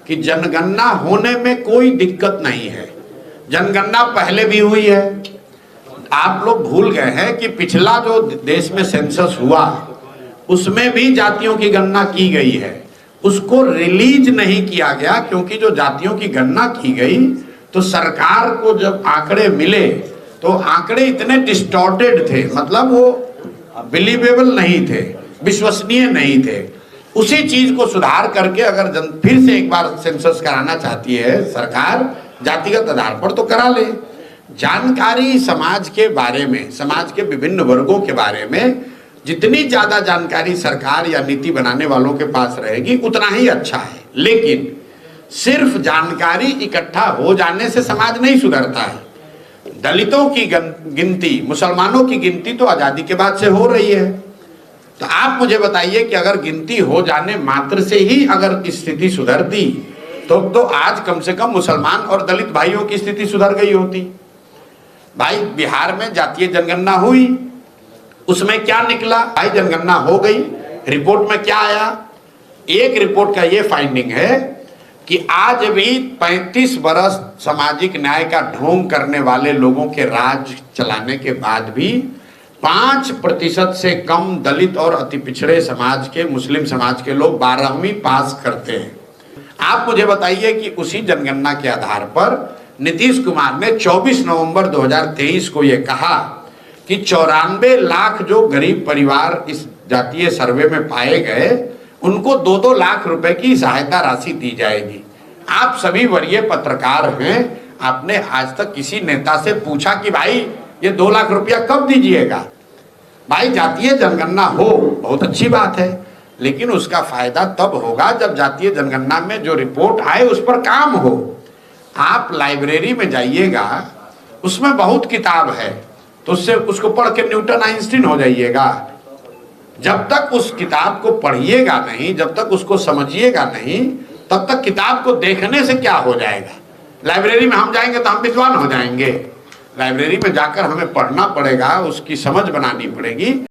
कि जनगणना होने में कोई दिक्कत नहीं है। जनगणना पहले भी हुई है। आप लोग भूल गए हैं कि पिछला जो देश में सेंसस हुआ उसमें भी जातियों की गणना की गई है। उसको रिलीज नहीं किया गया क्योंकि जो जातियों की गणना की गई तो सरकार को जब आंकड़े मिले तो आंकड़े इतने डिस्टॉर्टेड थे, मतलब वो बिलीवेबल नहीं थे, विश्वसनीय नहीं थे। उसी चीज को सुधार करके अगर फिर से एक बार सेंसस कराना चाहती है सरकार जातिगत आधार पर तो करा ले। जानकारी समाज के बारे में, समाज के विभिन्न वर्गों के बारे में जितनी ज्यादा जानकारी सरकार या नीति बनाने वालों के पास रहेगी उतना ही अच्छा है। लेकिन सिर्फ जानकारी इकट्ठा हो जाने से समाज नहीं सुधरता है। दलितों की गिनती, मुसलमानों की गिनती तो आजादी के बाद से हो रही है। तो आप मुझे बताइए कि अगर गिनती हो जाने मात्र से ही अगर स्थिति सुधरती तो आज कम से कम मुसलमान और दलित भाइयों की स्थिति सुधर गई होती। भाई बिहार में जातीय जनगणना हुई, उसमें क्या निकला? भाई जनगणना हो गई, रिपोर्ट में क्या आया? एक रिपोर्ट का ये फाइंडिंग है कि आज भी 35 बरस सामाजिक न्याय का ढोंग करने वाले लोगों के राज चलाने के बाद भी 5% से कम दलित और अति पिछड़े समाज के, मुस्लिम समाज के लोग 12वीं पास करते हैं। आप मुझे बताइए कि उसी जनगणना के आधार पर नीतीश कुमार ने 24 नवंबर 2023 को यह कहा कि 94 लाख जो गरीब परिवार इस जातीय सर्वे में पाए गए उनको 2-2 लाख रुपए की सहायता राशि दी जाएगी। आप सभी वरीय पत्रकार हैं, आपने आज तक किसी नेता से पूछा कि भाई ये 2 लाख रुपया कब दीजिएगा? भाई जातीय जनगणना हो बहुत अच्छी बात है, लेकिन उसका फायदा तब होगा जब जातीय जनगणना में जो रिपोर्ट आए उस पर काम हो। आप लाइब्रेरी में जाइएगा, उसमें बहुत किताब है, तो उससे उसको पढ़ के न्यूटन आइंस्टीन हो जाइएगा। जब तक उस किताब को पढ़िएगा नहीं, जब तक उसको समझिएगा नहीं, तब तक किताब को देखने से क्या हो जाएगा? लाइब्रेरी में हम जाएंगे तो हम विद्वान हो जाएंगे। लाइब्रेरी में जाकर हमें पढ़ना पड़ेगा, उसकी समझ बनानी पड़ेगी।